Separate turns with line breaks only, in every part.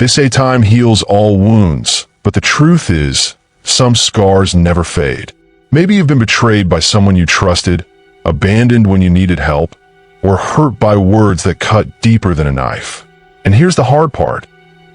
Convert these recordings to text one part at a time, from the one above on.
They say time heals all wounds, but the truth is, some scars never fade. Maybe you've been betrayed by someone you trusted, abandoned when you needed help, or hurt by words that cut deeper than a knife. And here's the hard part.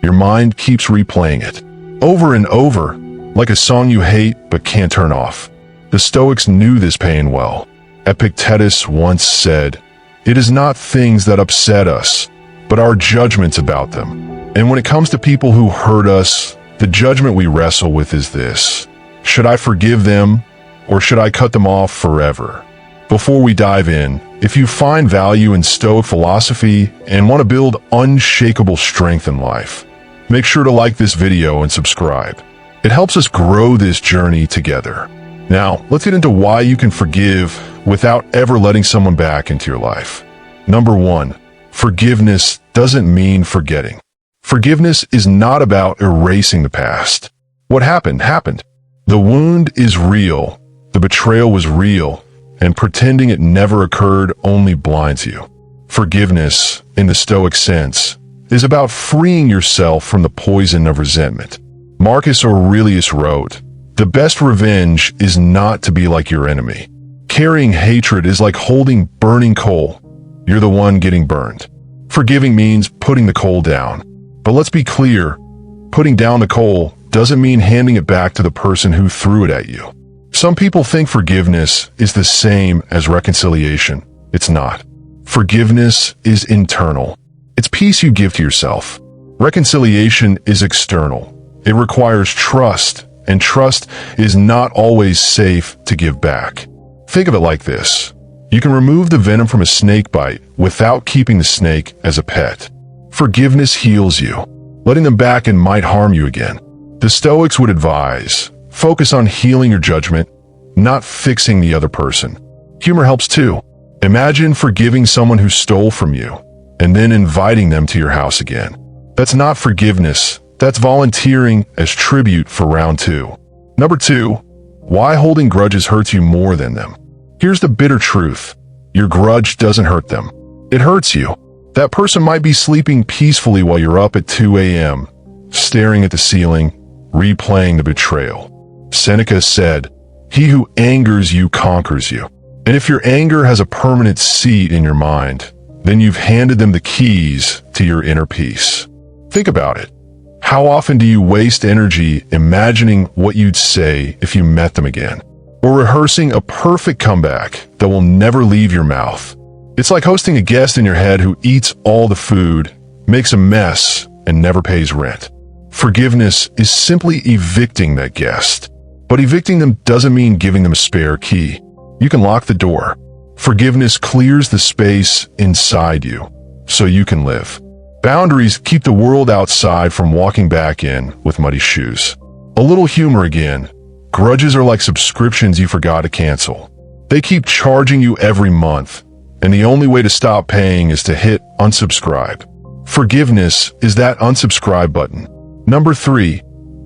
Your mind keeps replaying it, over and over, like a song you hate but can't turn off. The Stoics knew this pain well. Epictetus once said, "It is not things that upset us, but our judgments about them." And when it comes to people who hurt us, the judgment we wrestle with is this: should I forgive them, or should I cut them off forever? Before we dive in, if you find value in Stoic philosophy and want to build unshakable strength in life, make sure to like this video and subscribe. It helps us grow this journey together. Now, let's get into why you can forgive without ever letting someone back into your life. Number 1, forgiveness doesn't mean forgetting. Forgiveness is not about erasing the past. What happened, happened. The wound is real, the betrayal was real, and pretending it never occurred only blinds you. Forgiveness, in the Stoic sense, is about freeing yourself from the poison of resentment. Marcus Aurelius wrote, "The best revenge is not to be like your enemy. Carrying hatred is like holding burning coal. You're the one getting burned." Forgiving means putting the coal down. But let's be clear, putting down the coal doesn't mean handing it back to the person who threw it at you. Some people think forgiveness is the same as reconciliation. It's not. Forgiveness is internal. It's peace you give to yourself. Reconciliation is external. It requires trust, and trust is not always safe to give back. Think of it like this. You can remove the venom from a snake bite without keeping the snake as a pet. Forgiveness heals you. Letting them back in might harm you again. The Stoics would advise, focus on healing your judgment, not fixing the other person. Humor helps too. Imagine forgiving someone who stole from you, and then inviting them to your house again. That's not forgiveness. That's volunteering as tribute for round 2. Number 2, why holding grudges hurts you more than them. Here's the bitter truth. Your grudge doesn't hurt them. It hurts you. That person might be sleeping peacefully while you're up at 2 a.m., staring at the ceiling, replaying the betrayal. Seneca said, "He who angers you conquers you." And if your anger has a permanent seat in your mind, then you've handed them the keys to your inner peace. Think about it. How often do you waste energy imagining what you'd say if you met them again? Or rehearsing a perfect comeback that will never leave your mouth? It's like hosting a guest in your head who eats all the food, makes a mess, and never pays rent. Forgiveness is simply evicting that guest. But evicting them doesn't mean giving them a spare key. You can lock the door. Forgiveness clears the space inside you, so you can live. Boundaries keep the world outside from walking back in with muddy shoes. A little humor again. Grudges are like subscriptions you forgot to cancel. They keep charging you every month, and the only way to stop paying is to hit unsubscribe. Forgiveness is that unsubscribe button. Number 3,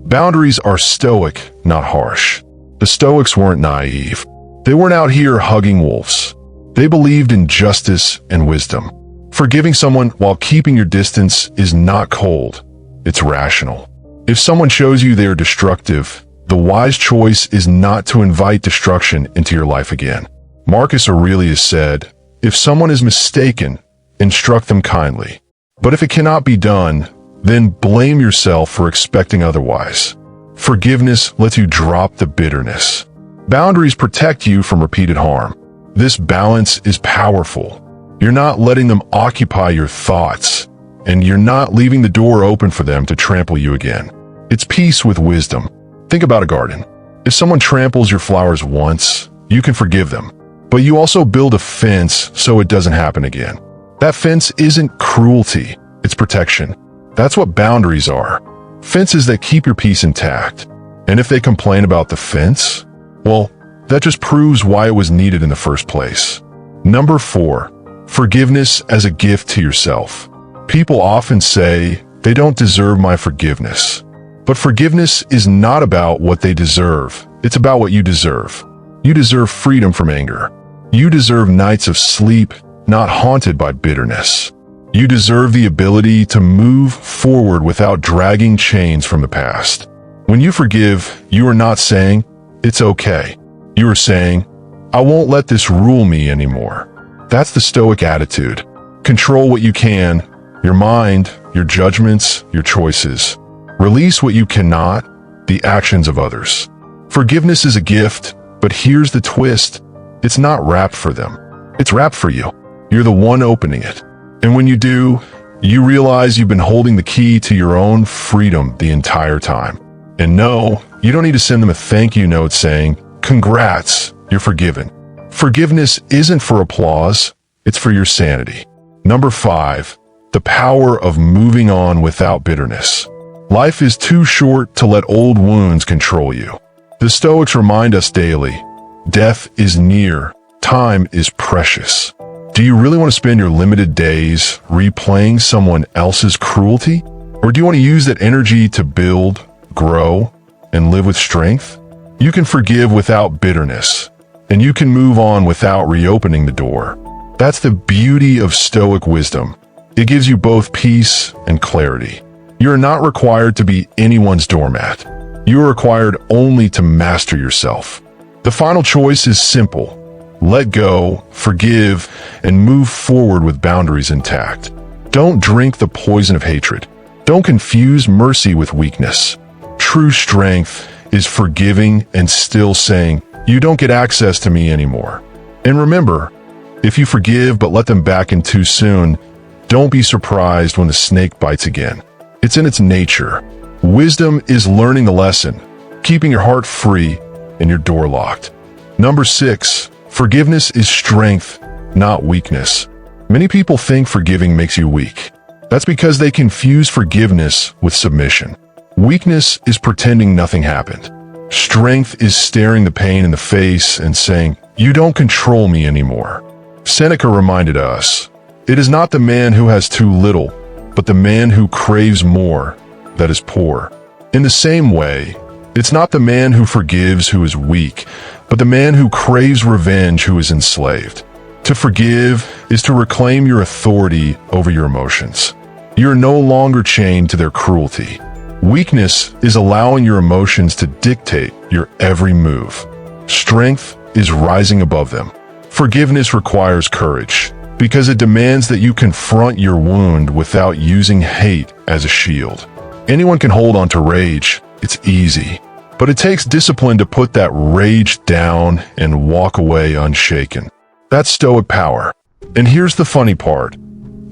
boundaries are stoic, not harsh. The Stoics weren't naive. They weren't out here hugging wolves. They believed in justice and wisdom. Forgiving someone while keeping your distance is not cold. It's rational. If someone shows you they are destructive, the wise choice is not to invite destruction into your life again. Marcus Aurelius said, "If someone is mistaken, instruct them kindly. But if it cannot be done, then blame yourself for expecting otherwise." Forgiveness lets you drop the bitterness. Boundaries protect you from repeated harm. This balance is powerful. You're not letting them occupy your thoughts, and you're not leaving the door open for them to trample you again. It's peace with wisdom. Think about a garden. If someone tramples your flowers once, you can forgive them. But you also build a fence so it doesn't happen again. That fence isn't cruelty, it's protection. That's what boundaries are. Fences that keep your peace intact. And if they complain about the fence, well, that just proves why it was needed in the first place. Number 4, forgiveness as a gift to yourself. People often say, they don't deserve my forgiveness. But forgiveness is not about what they deserve. It's about what you deserve. You deserve freedom from anger. You deserve nights of sleep, not haunted by bitterness. You deserve the ability to move forward without dragging chains from the past. When you forgive, you are not saying, "It's okay." You are saying, "I won't let this rule me anymore." That's the Stoic attitude. Control what you can, your mind, your judgments, your choices. Release what you cannot, the actions of others. Forgiveness is a gift, but here's the twist. It's not wrapped for them. It's wrapped for you. You're the one opening it. And when you do, you realize you've been holding the key to your own freedom the entire time. And no, you don't need to send them a thank you note saying, "Congrats, you're forgiven." Forgiveness isn't for applause, it's for your sanity. Number 5, the power of moving on without bitterness. Life is too short to let old wounds control you. The Stoics remind us daily, death is near, time is precious. Do you really want to spend your limited days replaying someone else's cruelty? Or do you want to use that energy to build, grow, and live with strength? You can forgive without bitterness, and you can move on without reopening the door. That's the beauty of Stoic wisdom. It gives you both peace and clarity. You are not required to be anyone's doormat. You are required only to master yourself. The final choice is simple. Let go, forgive, and move forward with boundaries intact. Don't drink the poison of hatred. Don't confuse mercy with weakness. True strength is forgiving and still saying, "You don't get access to me anymore." And remember, if you forgive but let them back in too soon, don't be surprised when the snake bites again. It's in its nature. Wisdom is learning the lesson, keeping your heart free and your door locked. Number 6, forgiveness is strength, not weakness. Many people think forgiving makes you weak. That's because they confuse forgiveness with submission. Weakness is pretending nothing happened. Strength is staring the pain in the face and saying, "You don't control me anymore." Seneca reminded us, "It is not the man who has too little, but the man who craves more that is poor." In the same way, it's not the man who forgives who is weak, but the man who craves revenge who is enslaved. To forgive is to reclaim your authority over your emotions. You are no longer chained to their cruelty. Weakness is allowing your emotions to dictate your every move. Strength is rising above them. Forgiveness requires courage, because it demands that you confront your wound without using hate as a shield. Anyone can hold on to rage, it's easy. But it takes discipline to put that rage down and walk away unshaken. That's Stoic power. And here's the funny part.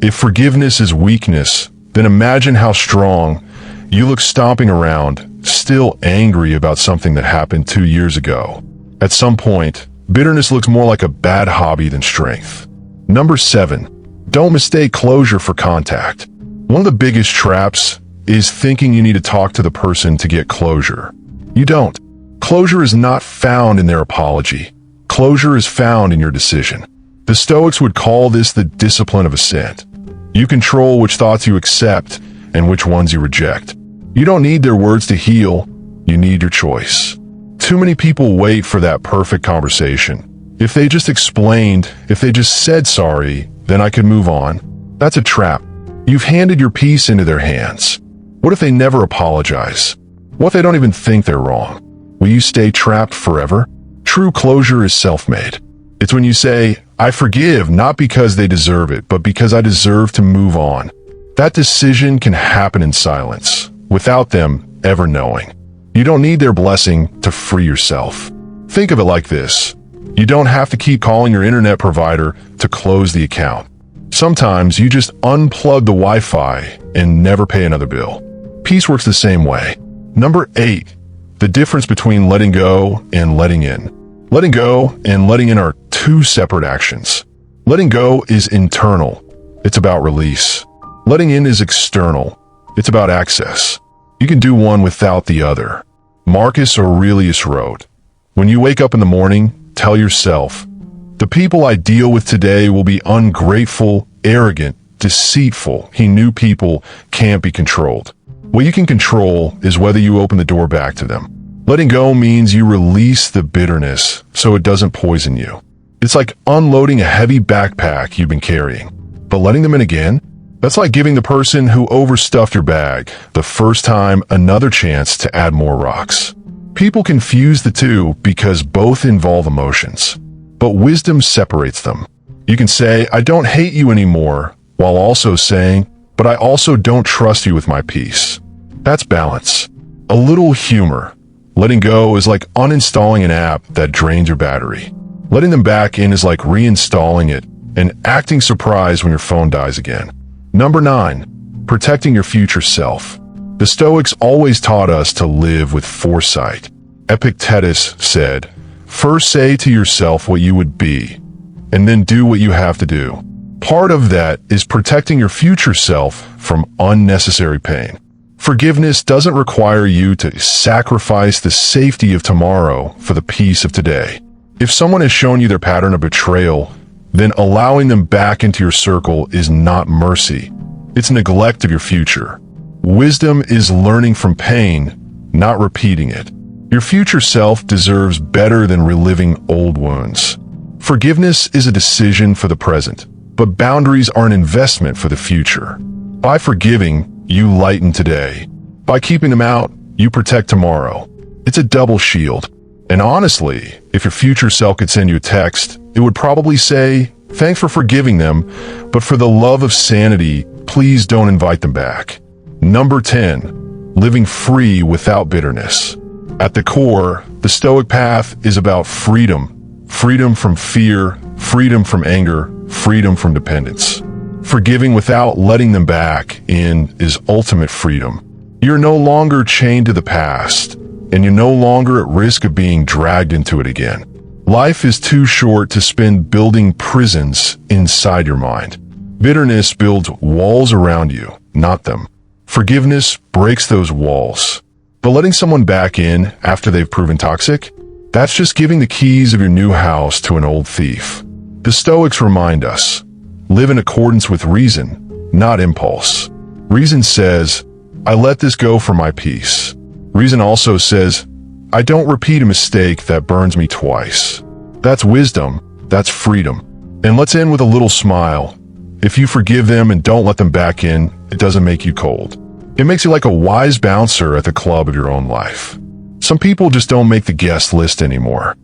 If forgiveness is weakness, then imagine how strong you look stomping around, still angry about something that happened 2 years ago. At some point, bitterness looks more like a bad hobby than strength. Number 7, don't mistake closure for contact. One of the biggest traps is thinking you need to talk to the person to get closure. You don't. Closure is not found in their apology. Closure is found in your decision. The Stoics would call this the discipline of assent. You control which thoughts you accept and which ones you reject. You don't need their words to heal, you need your choice. Too many people wait for that perfect conversation. If they just explained, if they just said sorry, then I could move on. That's a trap. You've handed your peace into their hands. What if they never apologize? What if they don't even think they're wrong? Will you stay trapped forever? True closure is self-made. It's when you say, "I forgive not because they deserve it, but because I deserve to move on." That decision can happen in silence, without them ever knowing. You don't need their blessing to free yourself. Think of it like this. You don't have to keep calling your internet provider to close the account. Sometimes you just unplug the Wi-Fi and never pay another bill. Peace works the same way. Number 8, the difference between letting go and letting in. Letting go and letting in are two separate actions. Letting go is internal. It's about release. Letting in is external. It's about access. You can do one without the other. Marcus Aurelius wrote, "When you wake up in the morning, tell yourself, the people I deal with today will be ungrateful, arrogant, deceitful." He knew people can't be controlled. What you can control is whether you open the door back to them. Letting go means you release the bitterness so it doesn't poison you. It's like unloading a heavy backpack you've been carrying. But letting them in again, That's like giving the person who overstuffed your bag the first time another chance to add more rocks. People confuse the two because both involve emotions, but wisdom separates them. You can say, "I don't hate you anymore," while also saying, "But I also don't trust you with my peace." That's balance. A little humor. Letting go is like uninstalling an app that drains your battery. Letting them back in is like reinstalling it and acting surprised when your phone dies again. Number 9, protecting your future self. The Stoics always taught us to live with foresight. Epictetus said, "First say to yourself what you would be, and then do what you have to do." Part of that is protecting your future self from unnecessary pain. Forgiveness doesn't require you to sacrifice the safety of tomorrow for the peace of today. If someone has shown you their pattern of betrayal, then allowing them back into your circle is not mercy. It's neglect of your future. Wisdom is learning from pain, not repeating it. Your future self deserves better than reliving old wounds. Forgiveness is a decision for the present, but boundaries are an investment for the future. By forgiving, you lighten today. By keeping them out, you protect tomorrow. It's a double shield. And honestly, if your future self could send you a text, it would probably say, "Thanks for forgiving them, but for the love of sanity, please don't invite them back." Number 10, living free without bitterness. At the core, the Stoic path is about freedom. Freedom from fear, freedom from anger, freedom from dependence. Forgiving without letting them back in is ultimate freedom. You're no longer chained to the past, and you're no longer at risk of being dragged into it again. Life is too short to spend building prisons inside your mind. Bitterness builds walls around you, not them. Forgiveness breaks those walls. But letting someone back in after they've proven toxic, that's just giving the keys of your new house to an old thief. The Stoics remind us, live in accordance with reason, not impulse. Reason says, "I let this go for my peace." Reason also says, "I don't repeat a mistake that burns me twice." That's wisdom, that's freedom. And let's end with a little smile. If you forgive them and don't let them back in, it doesn't make you cold. It makes you like a wise bouncer at the club of your own life. Some people just don't make the guest list anymore.